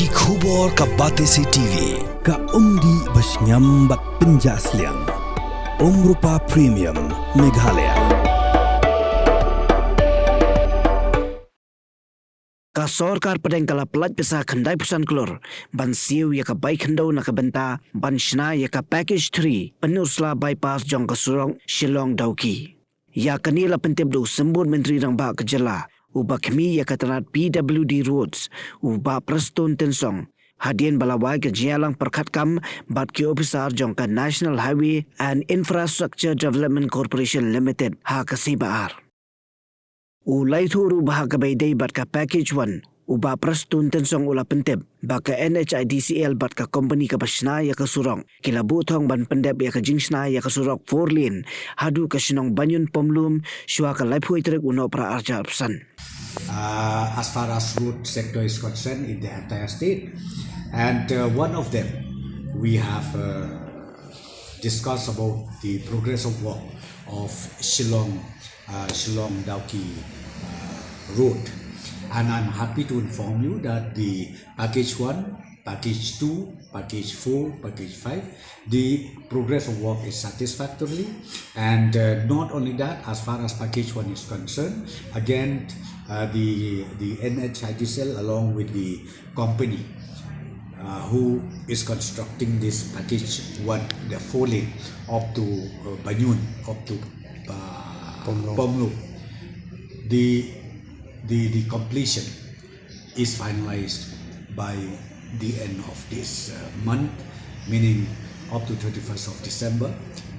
Ki khubor ka Batesi TV. Ka umdi basnyam bat penjaslian. Nohprah Premium Meghalaya. Ka sorkar padeng kala pelat pesa khandai pusan klor ban siu ya ka bai khandau na ka benta ban Shna ya ka package 3 penusla bypass jong ka Surok Shillong-Dawki ya kanila Pyndep do sembun menteri rang ba kejala uba kemi ya ka terat PWD roads uba preston tensong hadien balawai ke jialang perkhatkam bat ki officer jong ka National Highway and Infrastructure Development Corporation Limited ha ka sibaar ulai thuru bahaga baydai bat ka package 1 uba prastun tensong ula Pyndep baka NHIDCL bat ka company ka Shna ya ka Surok kila buthong ban Pyndep ya ka Shna ya ka Surok 4 lane Haduh ka sinong Bañiun-Pomlum Shwa ka Laiphui Tarik Nohprah arja psan. As far as road sector is concerned in the entire state, and one of them we have discussed about the progress of work of Shillong-Dawki road, and I'm happy to inform you that the package 1, package 2, package 4, package 5, the progress of work is satisfactorily, and not only that, as far as package 1 is concerned, again the NHIDCL along with the company who is constructing this package 1, the 4 lane up to Bañiun, up to Pomlum. The completion is finalized by the end of this month, meaning up to 31st of December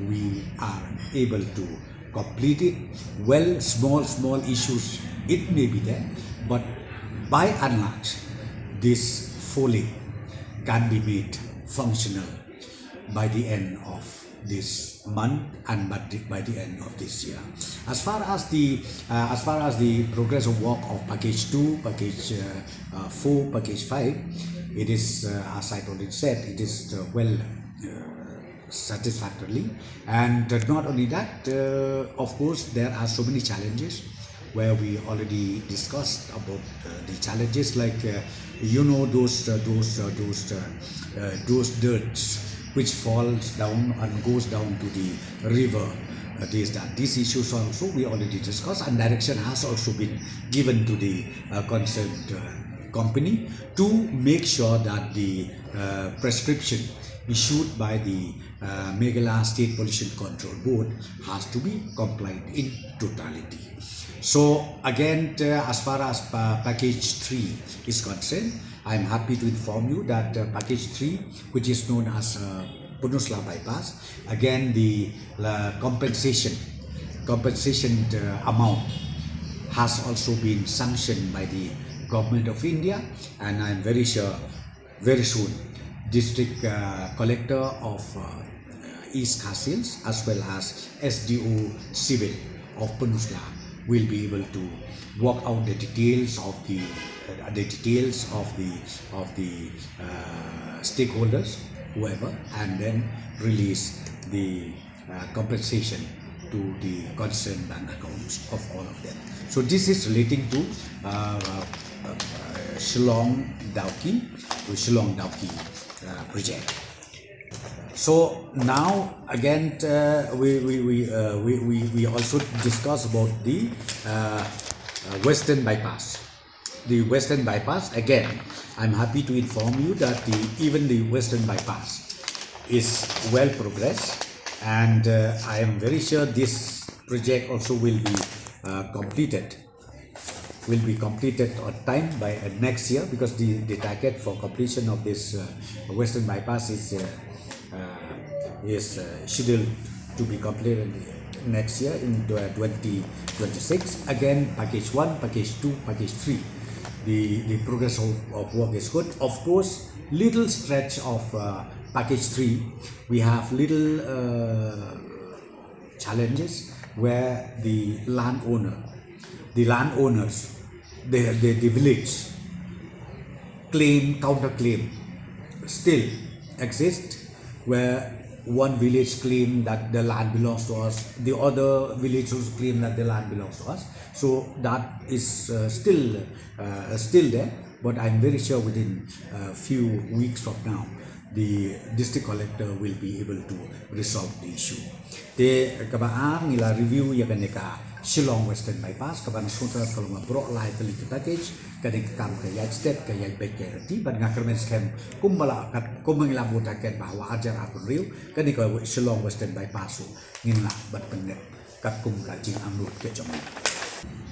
we are able to complete it. Well, small issues it may be there, but by and large this 4 lane can be made functional by the end of this month and by the end of this year. As far as the progress of work of package 2, package 4, package 5, it is as I already said, it is well satisfactorily, and not only that, of course there are so many challenges where we already discussed about the challenges, like those dirts which falls down and goes down to the river. These issues also we already discussed, and direction has also been given to the concerned company to make sure that the prescription issued by the Meghalaya State Pollution Control Board has to be complied in totality. So again, as far as package 3 is concerned, I am happy to inform you that package 3, which is known as Penusla bypass, again the compensation amount has also been sanctioned by the Government of India, and I am very sure very soon District Collector of East Khasils as well as SDO Civil of Penusla will be able to work out the details of the stakeholders, whoever, and then release the compensation to the concerned bank accounts of all of them. So this is relating to Shillong-Dawki project. So now again we also discuss about the western bypass. The western bypass, again I'm happy to inform you that even the western bypass is well progressed, and I am very sure this project also will be completed on time by next year, because the target for completion of this western bypass is scheduled to be completed next year in 2026. Again, package 1, package 2, package 3, the progress of work is good. Of course, little stretch of package 3 we have little challenges where the landowners, the village counterclaim still exist, where one village claim that the land belongs to us, the other villagers claim that the land belongs to us. So that is still there, But I'm very sure within a few weeks from now, the district collector will be able to resolve the issue. The kabaang nila review ya kaneka Shillong Western Bypass kaban sunta kalau bro lai teli package kanek kam ke yat step ke yat baker ti ban ngakermen scam kumbala kat kumengila butaken bahwa ajar akun real kanika Shillong Western Bypass ngin la bat Pyndep kat kum kajing amrut ke jom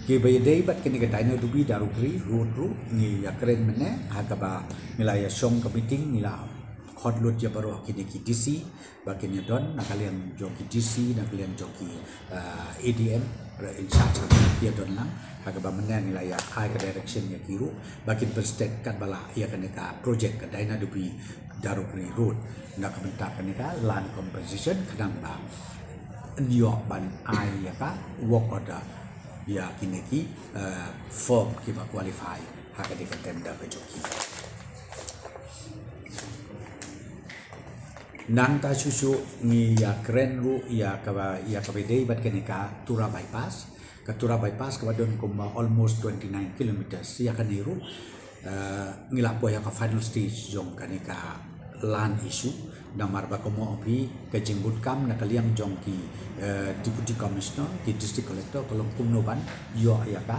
ke bayadei bat kanika dino dubi darukri road ru ni ya keren mene hakaba milaya song ke meeting nila hot load ya baru kini DC bagian don nakalian joki DC nakalian joki ADM in charge ya don lang agak bamenan nilai ya high direction ya kiru bagian berstet kat bala ya kaneka project ke daina dubi darukri road nak bentak kaneka land compensation kadang ba New York ban ai ya ka work order ya kini form kiba qualify hak de tender ke joki nang ta susu ni ya keren ru ya kabedei bat kenika tura bypass ka tura bypass ka don kuma almost 29 kilometers ya kaniru ngila po ya ka final stage jong kanika land issue damar ba komo opi ka jengbut kam nakaliang jong ki deputy commissioner ki district collector kolong kumnoban yo ya ka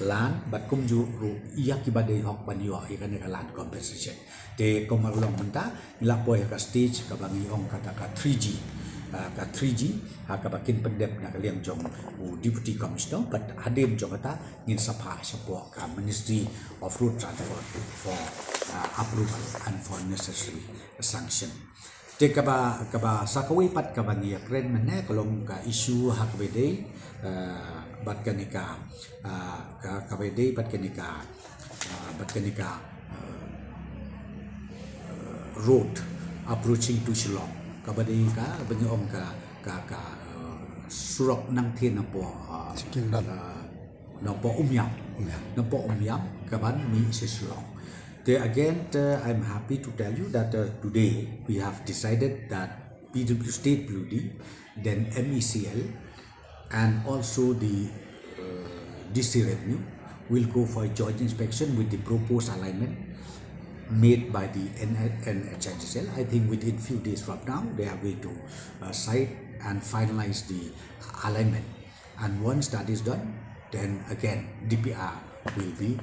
land bat kum ju ru iya ki badai hok ban yo ya kanika land compensation te komarulong menta ila po ya ka stage ka bangi ong kata ka 3G ka bakin Pyndep na kaliang jong deputy commissioner but hadim jong kata ngin sapha support ka ministry of road transport for approval and for necessary sanction te ka ba sakawi pat ka bangi ya kren mene kolong ka issue hakbedei bat kanika kabedei bat kanika road approaching to Shillong kabadei ka bangi om ka Surok nang thiên po umyam kaban mi se Shillong. There again I'm happy to tell you that today we have decided that PW State PWD then MECL and also the DC Revenue will go for a joint inspection with the proposed alignment made by the NHSL. I think within few days from now they are going to cite and finalize the alignment, and once that is done, then again DPR will be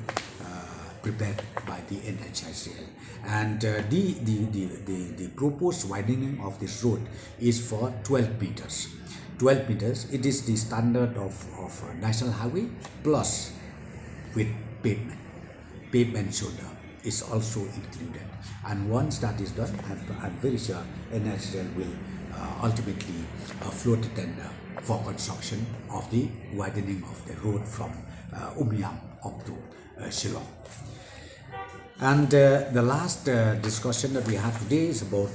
prepared by the NHSL, and the proposed widening of this road is for 12 meters. 12 meters. It is the standard of national highway plus with pavement shoulder is also included, and once that is done, I'm very sure NHSL will ultimately float a tender for construction of the widening of the road from Umyam up to Shillong. And the last discussion that we have today is about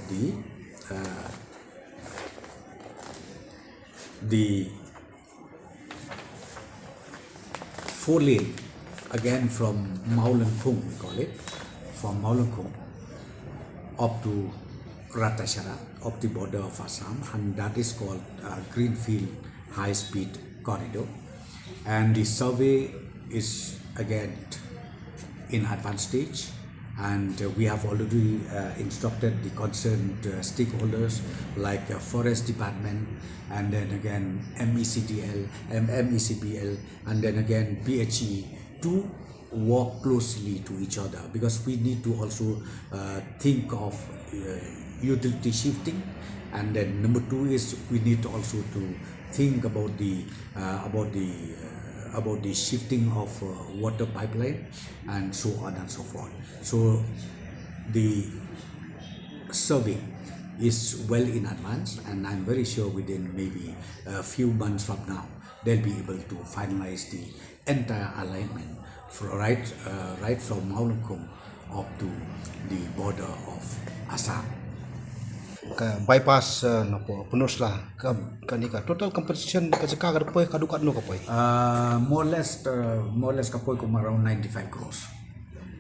the 4-lane again from Maulankung, we call it, from Maulankung up to Ratashara, up the border of Assam, and that is called Greenfield high-speed corridor. And the survey is again in advanced stage, and we have already instructed the concerned stakeholders like Forest Department, and then again MECPL, and then again PHE to work closely to each other, because we need to also think of utility shifting, and then number 2 is we need also to think about the shifting of water pipeline and so on and so forth. So the survey is well in advance, and I'm very sure within maybe a few months from now they'll be able to finalize the entire alignment right from Maulankung up to the border of Assam. Bypass napo penuslah kanika total compensation kajaka kadpoy kadukat no kapoy more or less kapoy kum around 95 crores.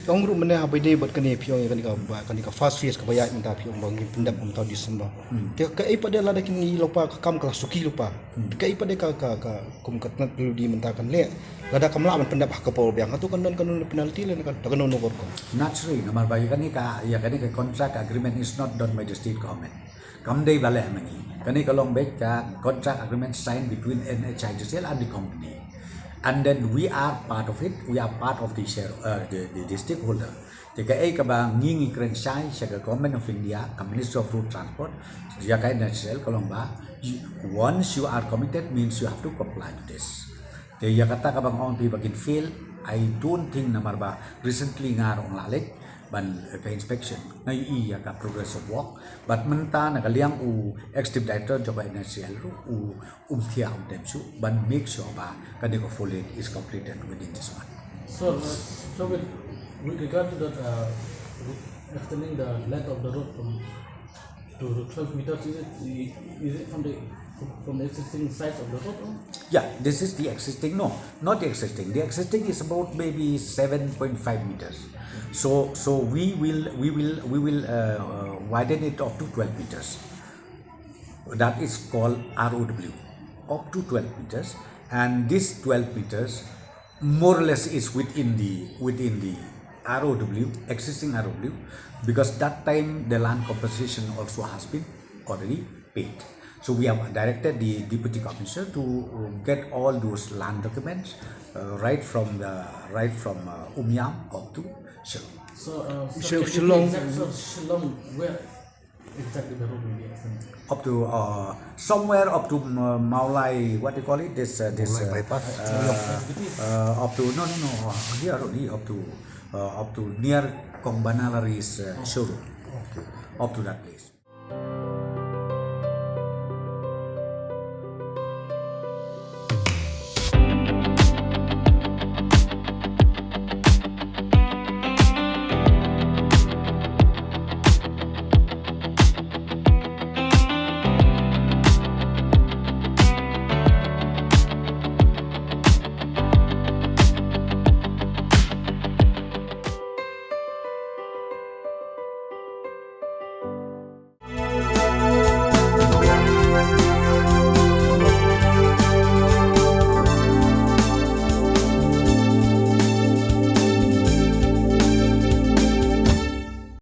Ong ru mana habai dei buat kani piong kani ka fast phase ka bayak minta piong bang Pyndep minta Disember. Dia ka pada la da kini lupa ka kam ka suki lupa. Ka pada ka kum ka nat dulu di minta kan le. Lada kam la man Pyndep ka pol biang tu kan penalty le kan da kan nogor ko. Naturally, namar bagi kani ka contract agreement is not done by the state government. Kam dei bale mani. Kani ka long back ka contract agreement signed between NHIDCL and the company. And then we are part of it. We are part of the share, the stakeholder. Jika kabang ngingi keren sai sebagai Government of India, Ministry of Road Transport, jika national kalau once you are committed means you have to comply to this. Jadi kata kabang on bagin fail, I don't think namar ba recently ngarong lalik ban ka inspection ngai ka progress of work but menta nakaliang executive director job NHCL thia them su ban make sure ba kadiko full is completed within this month. So with regard to that extending the length of the road to 12 meters, is it from the existing size of the road? Yeah, this is the existing. No, not the existing. The existing is about maybe 7.5 meters. So we will widen it up to 12 meters. That is called ROW, up to 12 meters, and this 12 meters more or less is within the ROW, existing ROW, because that time the land compensation also has been already paid. So we have directed the deputy commissioner to get all those land documents right from Umyam up to Shillong. So Shillong, where exactly the road will be extended? Up to somewhere up to Maulai, what do you call it? This bypass. Up to no here only up to near Kongbanalari's showroom. Up to that place.